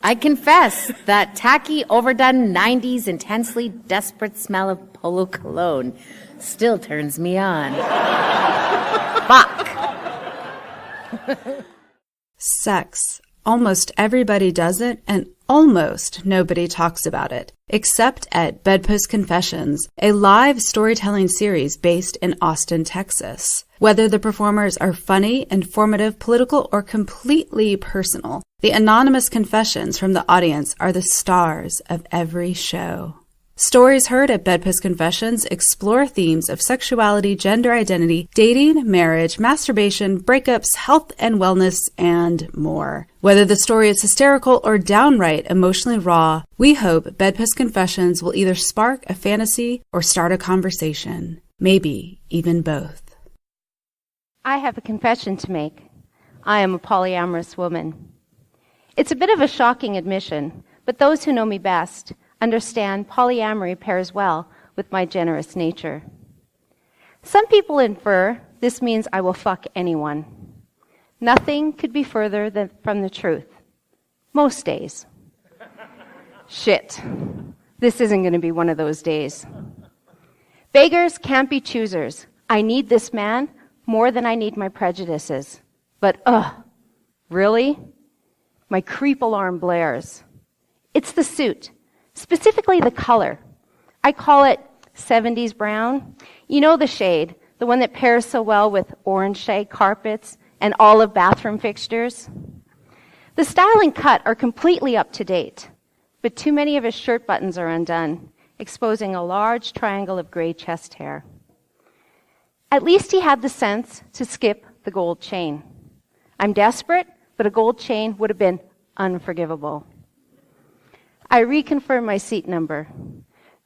I confess that tacky, overdone 90s, intensely desperate smell of Polo cologne still turns me on. Fuck. Sex. Almost everybody does it, and almost nobody talks about it, except at BedPost Confessions, a live storytelling series based in Austin, Texas. Whether the performers are funny, informative, political, or completely personal, the anonymous confessions from the audience are the stars of every show. Stories heard at BedPost Confessions explore themes of sexuality, gender identity, dating, marriage, masturbation, breakups, health and wellness, and more. Whether the story is hysterical or downright emotionally raw, we hope BedPost Confessions will either spark a fantasy or start a conversation. Maybe even both. I have a confession to make. I am a polyamorous woman. It's a bit of a shocking admission, but those who know me best understand polyamory pairs well with my generous nature. Some people infer this means I will fuck anyone. Nothing could be further from the truth. Most days. Shit. This isn't going to be one of those days. Beggars can't be choosers. I need this man more than I need my prejudices. But, really? My creep alarm blares. It's the suit. Specifically the color. I call it 70s brown. You know the shade, the one that pairs so well with orange shag carpets and olive bathroom fixtures. The style and cut are completely up to date, but too many of his shirt buttons are undone, exposing a large triangle of gray chest hair. At least he had the sense to skip the gold chain. I'm desperate, but a gold chain would have been unforgivable. I reconfirm my seat number.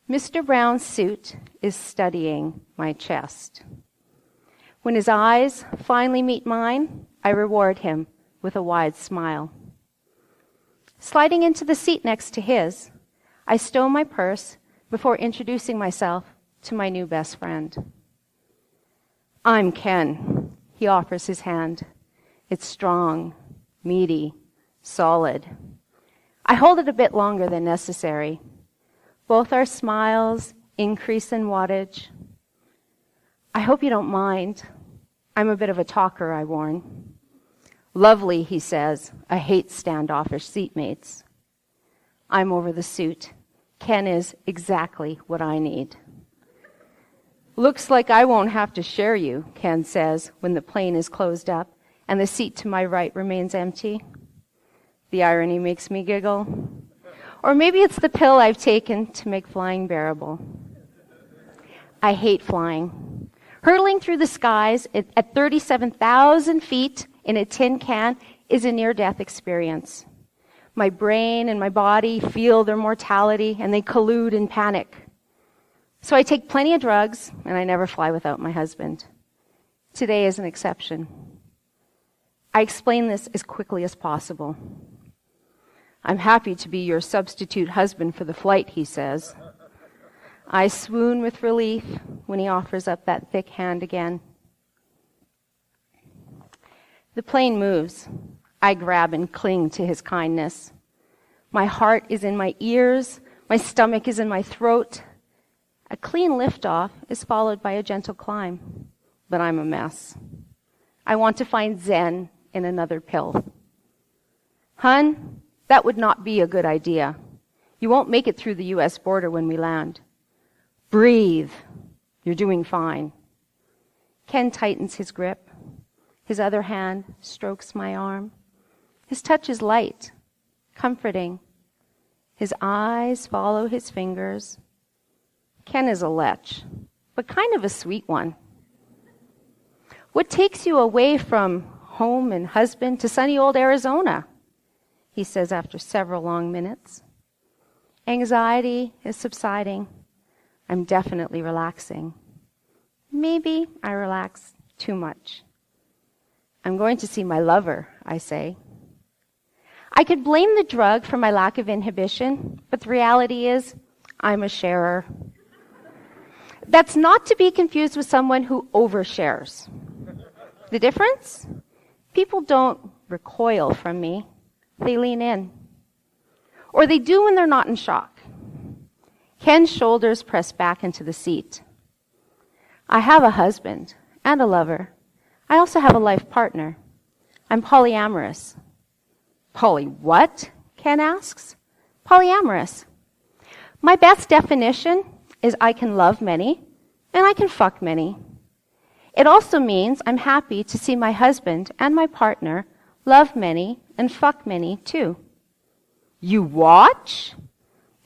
Mr. Brown's suit is studying my chest. When his eyes finally meet mine, I reward him with a wide smile. Sliding into the seat next to his, I stow my purse before introducing myself to my new best friend. I'm Ken. He offers his hand. It's strong, meaty, solid. I hold it a bit longer than necessary. Both our smiles increase in wattage. I hope you don't mind. I'm a bit of a talker, I warn. Lovely, he says. I hate standoffish seatmates. I'm over the suit. Ken is exactly what I need. Looks like I won't have to share you, Ken says when the plane is closed up and the seat to my right remains empty. The irony makes me giggle. Or maybe it's the pill I've taken to make flying bearable. I hate flying. Hurtling through the skies at 37,000 feet in a tin can is a near-death experience. My brain and my body feel their mortality and they collude in panic. So I take plenty of drugs and I never fly without my husband. Today is an exception. I explain this as quickly as possible. I'm happy to be your substitute husband for the flight, he says. I swoon with relief when he offers up that thick hand again. The plane moves. I grab and cling to his kindness. My heart is in my ears. My stomach is in my throat. A clean liftoff is followed by a gentle climb. But I'm a mess. I want to find Zen in another pill. Hun, that would not be a good idea. You won't make it through the U.S. border when we land. Breathe. You're doing fine. Ken tightens his grip. His other hand strokes my arm. His touch is light, comforting. His eyes follow his fingers. Ken is a lech, but kind of a sweet one. What takes you away from home and husband to sunny old Arizona? He says after several long minutes. Anxiety is subsiding. I'm definitely relaxing. Maybe I relax too much. I'm going to see my lover, I say. I could blame the drug for my lack of inhibition, but the reality is I'm a sharer. That's not to be confused with someone who overshares. The difference? People don't recoil from me. They lean in. Or they do when they're not in shock. Ken's shoulders press back into the seat. I have a husband and a lover. I also have a life partner. I'm polyamorous. Poly what? Ken asks. Polyamorous. My best definition is I can love many and I can fuck many. It also means I'm happy to see my husband and my partner love many and fuck many too. You watch?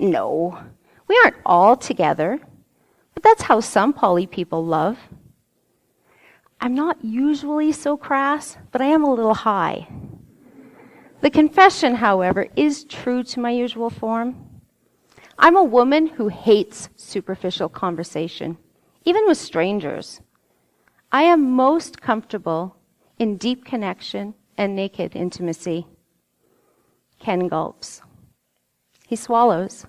No, we aren't all together, but that's how some poly people love. I'm not usually so crass, but I am a little high. The confession, however, is true to my usual form. I'm a woman who hates superficial conversation, even with strangers. I am most comfortable in deep connection and naked intimacy. Ken gulps. He swallows.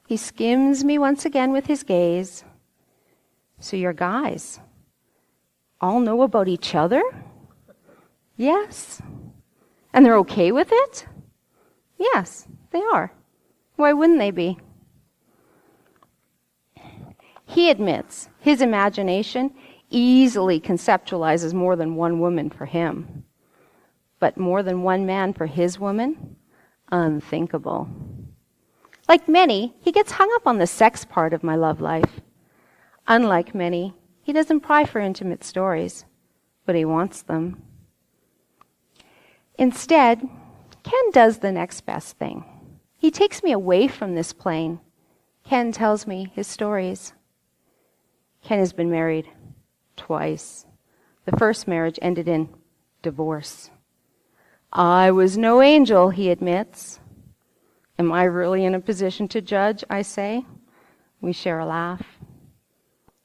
He skims me once again with his gaze. So your guys all know about each other? Yes. And they're okay with it? Yes, they are. Why wouldn't they be? He admits his imagination easily conceptualizes more than one woman for him. But more than one man for his woman? Unthinkable. Like many, he gets hung up on the sex part of my love life. Unlike many, he doesn't pry for intimate stories, but he wants them. Instead, Ken does the next best thing. He takes me away from this plane. Ken tells me his stories. Ken has been married twice. The first marriage ended in divorce. I was no angel, he admits. Am I really in a position to judge, I say. We share a laugh.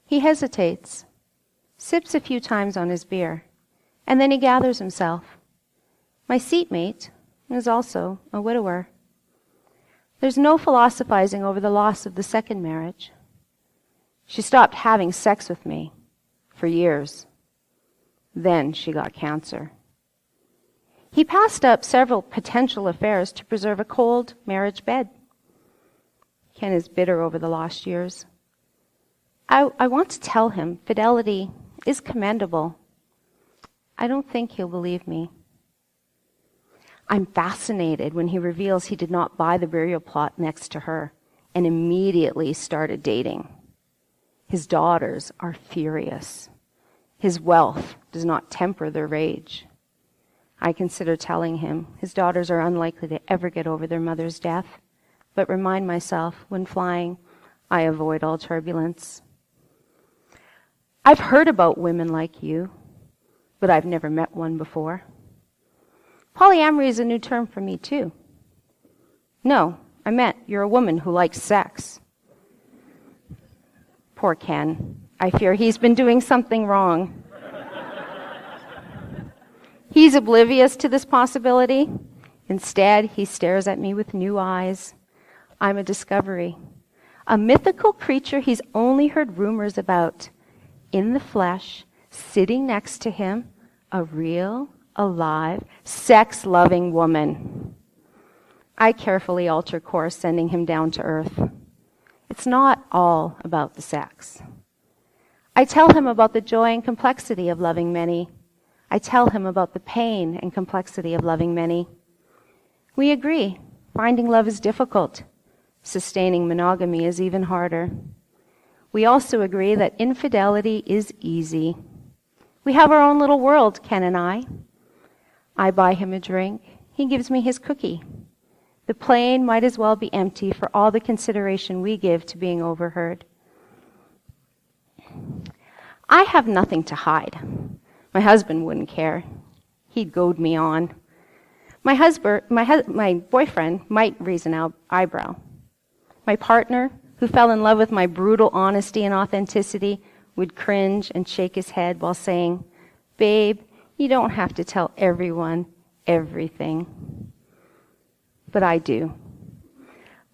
He hesitates, sips a few times on his beer, and then he gathers himself. My seatmate is also a widower. There's no philosophizing over the loss of the second marriage. She stopped having sex with me for years. Then she got cancer. He passed up several potential affairs to preserve a cold marriage bed. Ken is bitter over the lost years. I want to tell him fidelity is commendable. I don't think he'll believe me. I'm fascinated when he reveals he did not buy the burial plot next to her and immediately started dating. His daughters are furious. His wealth does not temper their rage. I consider telling him his daughters are unlikely to ever get over their mother's death, but remind myself when flying, I avoid all turbulence. I've heard about women like you, but I've never met one before. Polyamory is a new term for me, too. No, I meant you're a woman who likes sex. Poor Ken. I fear he's been doing something wrong. He's oblivious to this possibility. Instead, he stares at me with new eyes. I'm a discovery. A mythical creature he's only heard rumors about. In the flesh, sitting next to him, a real, alive, sex-loving woman. I carefully alter course, sending him down to earth. It's not all about the sex. I tell him about the joy and complexity of loving many. I tell him about the pain and complexity of loving many. We agree, finding love is difficult. Sustaining monogamy is even harder. We also agree that infidelity is easy. We have our own little world, Ken and I. I buy him a drink. He gives me his cookie. The plane might as well be empty for all the consideration we give to being overheard. I have nothing to hide. My husband wouldn't care. He'd goad me on. My boyfriend might raise an eyebrow. My partner, who fell in love with my brutal honesty and authenticity, would cringe and shake his head while saying, "Babe, you don't have to tell everyone everything." But I do.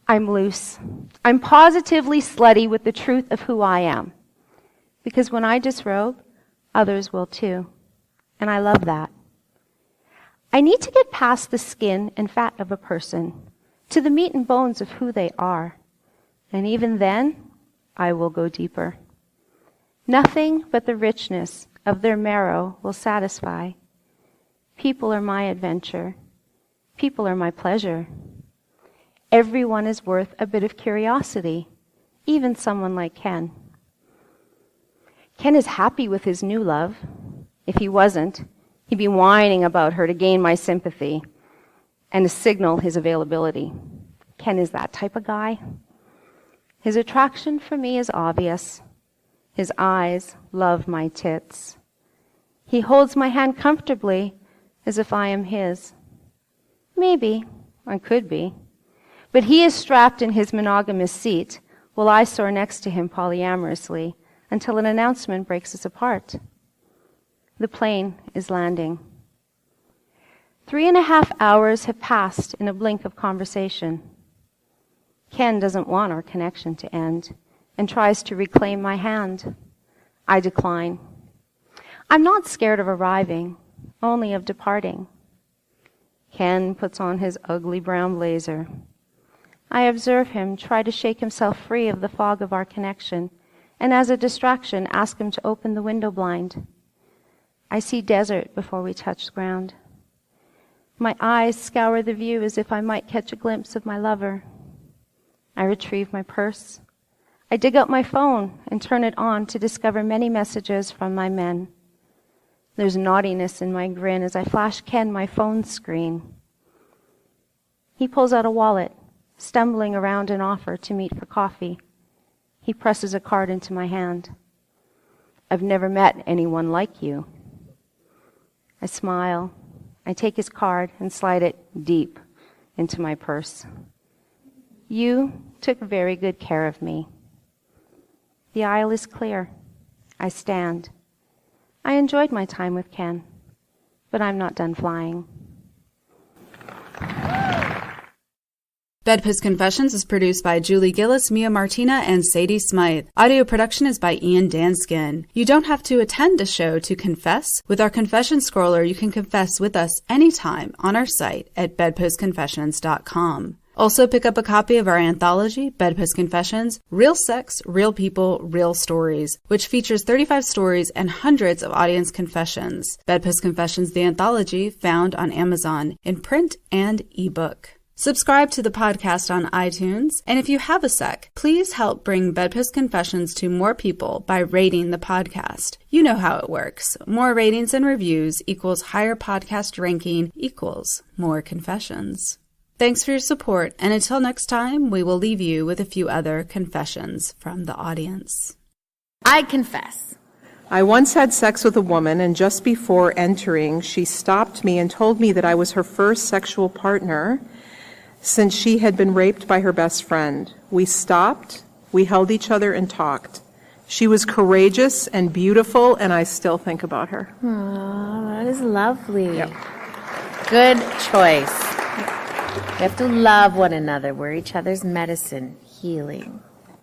I'm loose. I'm positively slutty with the truth of who I am. Because when I disrobe, others will too. And I love that. I need to get past the skin and fat of a person, to the meat and bones of who they are. And even then, I will go deeper. Nothing but the richness of their marrow will satisfy. People are my adventure. People are my pleasure. Everyone is worth a bit of curiosity, even someone like Ken. Ken is happy with his new love. If he wasn't, he'd be whining about her to gain my sympathy and to signal his availability. Ken is that type of guy. His attraction for me is obvious. His eyes love my tits. He holds my hand comfortably as if I am his. Maybe I could be. But he is strapped in his monogamous seat while I soar next to him polyamorously until an announcement breaks us apart. The plane is landing. 3.5 hours have passed in a blink of conversation. Ken doesn't want our connection to end and tries to reclaim my hand. I decline. I'm not scared of arriving, only of departing. Ken puts on his ugly brown blazer. I observe him try to shake himself free of the fog of our connection, and as a distraction, ask him to open the window blind. I see desert before we touch ground. My eyes scour the view as if I might catch a glimpse of my lover. I retrieve my purse. I dig out my phone and turn it on to discover many messages from my men. There's naughtiness in my grin as I flash Ken my phone screen. He pulls out a wallet, stumbling around an offer to meet for coffee. He presses a card into my hand. I've never met anyone like you. I smile. I take his card and slide it deep into my purse. You took very good care of me. The aisle is clear. I stand. I enjoyed my time with Ken, but I'm not done flying. BedPost Confessions is produced by Julie Gillis, Mia Martina, and Sadie Smythe. Audio production is by Ian Danskin. You don't have to attend a show to confess. With our confession scroller, you can confess with us anytime on our site at bedpostconfessions.com. Also pick up a copy of our anthology, BedPost Confessions, Real Sex, Real People, Real Stories, which features 35 stories and hundreds of audience confessions. BedPost Confessions, the anthology, found on Amazon in print and ebook. Subscribe to the podcast on iTunes, and if you have a sec, please help bring BedPost Confessions to more people by rating the podcast. You know how it works. More ratings and reviews equals higher podcast ranking equals more confessions. Thanks for your support, and until next time, we will leave you with a few other confessions from the audience. I confess. I once had sex with a woman, and just before entering, she stopped me and told me that I was her first sexual partner since she had been raped by her best friend. We stopped, we held each other and talked. She was courageous and beautiful, and I still think about her. Aw, that is lovely. Yep. Good choice. We have to love one another. We're each other's medicine, healing.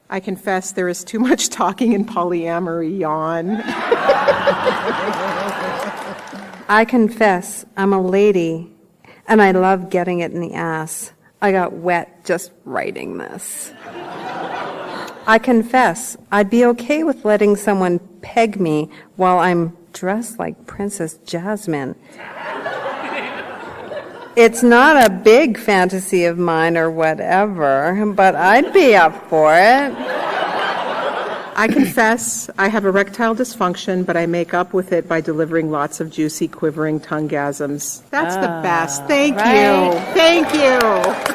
I confess there is too much talking in polyamory, yawn. I confess I'm a lady, and I love getting it in the ass. I got wet just writing this. I confess I'd be okay with letting someone peg me while I'm dressed like Princess Jasmine. It's not a big fantasy of mine or whatever, but I'd be up for it. I confess I have erectile dysfunction, but I make up with it by delivering lots of juicy, quivering tongue-gasms. That's the best. Thank you. Thank you.